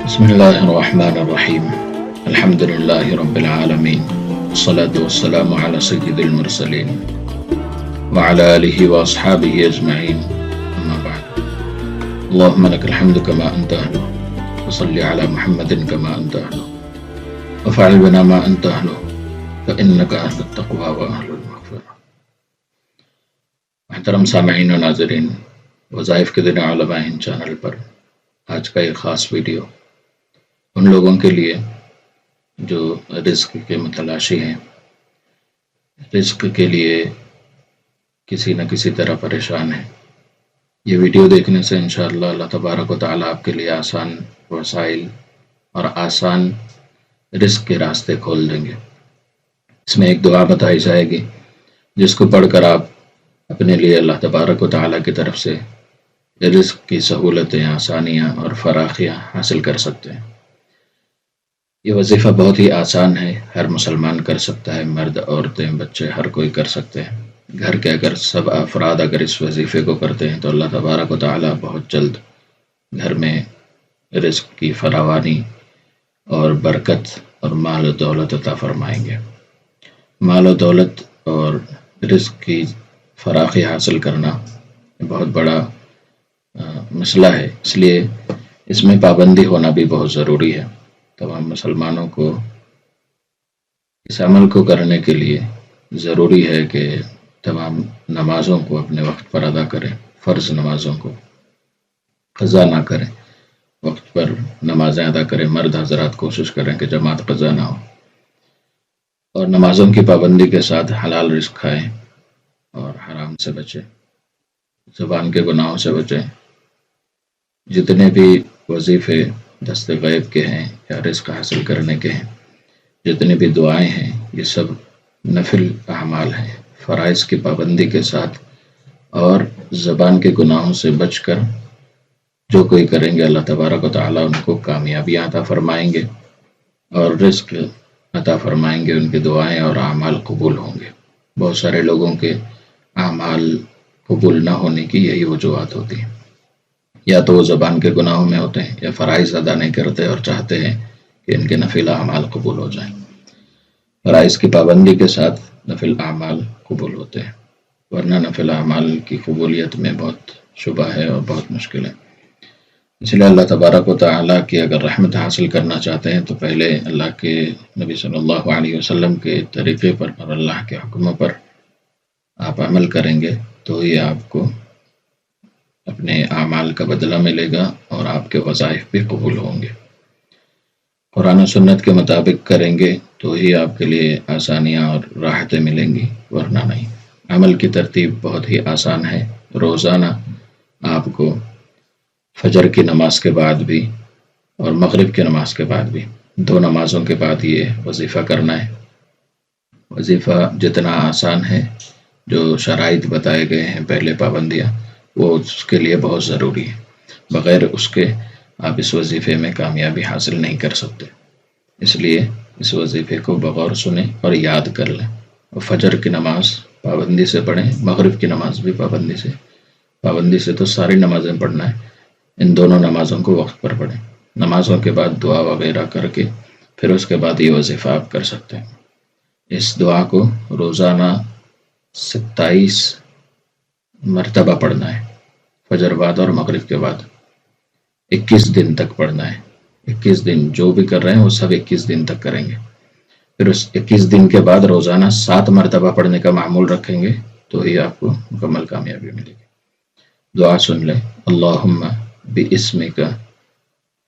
بسم الله الرحمن الرحيم. الحمد لله رب العالمين، والصلاة والسلام على سيد المرسلين وعلى آله وأصحابه أجمعين، أما بعد. اللهم لك الحمد كما أنت أهله، وصل على محمد كما أنت أهله، وفعل بنا ما أنت أهله، فإنك أهل التقوى وأهل المغفرة. محترم سامعین و ناظرین، وظائف کے دن علماء ہند چینل پر آج کا ایک خاص ویڈیو ان لوگوں کے لیے جو رزق کے متلاشی ہیں، رزق کے لیے کسی نہ کسی طرح پریشان ہیں. یہ ویڈیو دیکھنے سے انشاءاللہ اللہ تبارک و تعالیٰ آپ کے لیے آسان وسائل اور آسان رزق کے راستے کھول دیں گے. اس میں ایک دعا بتائی جائے گی جس کو پڑھ کر آپ اپنے لیے اللہ تبارک و تعالیٰ کی طرف سے رزق کی سہولتیں، آسانیاں اور فراخیاں حاصل کر سکتے ہیں. یہ وظیفہ بہت ہی آسان ہے، ہر مسلمان کر سکتا ہے، مرد، عورتیں، بچے، ہر کوئی کر سکتے ہیں. گھر کے اگر سب افراد اگر اس وظیفے کو کرتے ہیں تو اللہ تبارک و تعالیٰ بہت جلد گھر میں رزق کی فراوانی اور برکت اور مال و دولت عطا فرمائیں گے. مال و دولت اور رزق کی فراخی حاصل کرنا بہت بڑا مسئلہ ہے، اس لیے اس میں پابندی ہونا بھی بہت ضروری ہے. تمام مسلمانوں کو اس عمل کو کرنے کے لیے ضروری ہے کہ تمام نمازوں کو اپنے وقت پر ادا کریں، فرض نمازوں کو قضا نہ کریں، وقت پر نمازیں ادا کریں. مرد حضرات کوشش کریں کہ جماعت قضا نہ ہو، اور نمازوں کی پابندی کے ساتھ حلال رزق کھائیں اور حرام سے بچیں، زبان کے گناہوں سے بچیں. جتنے بھی وظیفے دست غیب کے ہیں یا رزق حاصل کرنے کے ہیں، جتنی بھی دعائیں ہیں، یہ سب نفل اعمال ہیں. فرائض کی پابندی کے ساتھ اور زبان کے گناہوں سے بچ کر جو کوئی کریں گے اللہ تبارک و تعالیٰ ان کو کامیابیاں عطا فرمائیں گے اور رزق عطا فرمائیں گے. ان کی دعائیں اور اعمال قبول ہوں گے. بہت سارے لوگوں کے اعمال قبول نہ ہونے کی یہی وجوہات ہوتی ہیں، یا تو وہ زبان کے گناہوں میں ہوتے ہیں یا فرائض ادا نہیں کرتے اور چاہتے ہیں کہ ان کے نفل اعمال قبول ہو جائیں. فرائض کی پابندی کے ساتھ نفل اعمال قبول ہوتے ہیں، ورنہ نفل اعمال کی قبولیت میں بہت شبہ ہے اور بہت مشکل ہے. اس لیے اللہ تبارک و تعالیٰ کی اگر رحمت حاصل کرنا چاہتے ہیں تو پہلے اللہ کے نبی صلی اللہ علیہ وسلم کے طریقے پر اور اللہ کے حکموں پر آپ عمل کریں گے تو یہ آپ کو اپنے اعمال کا بدلہ ملے گا اور آپ کے وظائف بھی قبول ہوں گے. قرآن و سنت کے مطابق کریں گے تو ہی آپ کے لیے آسانیاں اور راحتیں ملیں گی، ورنہ نہیں. عمل کی ترتیب بہت ہی آسان ہے. روزانہ آپ کو فجر کی نماز کے بعد بھی اور مغرب کی نماز کے بعد بھی، دو نمازوں کے بعد یہ وظیفہ کرنا ہے. وظیفہ جتنا آسان ہے، جو شرائط بتائے گئے ہیں پہلے پابندیاں، وہ اس کے لیے بہت ضروری ہے. بغیر اس کے آپ اس وظیفے میں کامیابی حاصل نہیں کر سکتے. اس لیے اس وظیفے کو بغور سنیں اور یاد کر لیں. اور فجر کی نماز پابندی سے پڑھیں، مغرب کی نماز بھی پابندی سے تو ساری نمازیں پڑھنا ہے. ان دونوں نمازوں کو وقت پر پڑھیں. نمازوں کے بعد دعا وغیرہ کر کے پھر اس کے بعد یہ وظیفہ آپ کر سکتے ہیں. اس دعا کو روزانہ 27 مرتبہ پڑھنا ہے. فجر بعد اور مغرب کے بعد 21 دن تک پڑھنا ہے. 21 دن جو بھی کر رہے ہیں وہ سب 21 دن تک کریں گے. پھر اس 21 دن کے بعد روزانہ 7 مرتبہ پڑھنے کا معمول رکھیں گے تو ہی آپ کو مکمل کامیابی ملے گی. دعا سن لیں. اللہم باسمک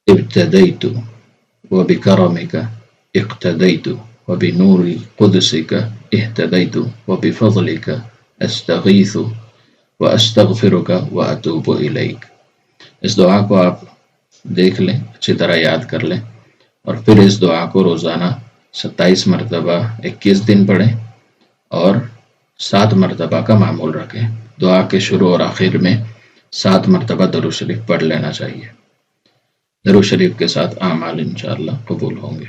ابتدیت وبکرمک اقتدیت وبنور قدسک اہتدیت وبفضلک استغیث واستغفرک واتوب الیک. اس دعا کو آپ دیکھ لیں، اچھی طرح یاد کر لیں، اور پھر اس دعا کو روزانہ 27 مرتبہ 21 دن پڑھیں اور 7 مرتبہ کا معمول رکھیں. دعا کے شروع اور آخر میں 7 مرتبہ درود شریف پڑھ لینا چاہیے. درود شریف کے ساتھ اعمال انشاءاللہ قبول ہوں گے.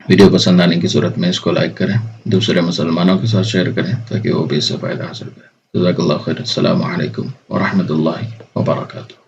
ویڈیو پسند آنے کی صورت میں اس کو لائک کریں، دوسرے مسلمانوں کے ساتھ شیئر کریں تاکہ وہ بھی اس سے فائدہ حاصل کریں. جزاک اللہ خیر. السلام علیکم ورحمۃ اللہ وبرکاتہ.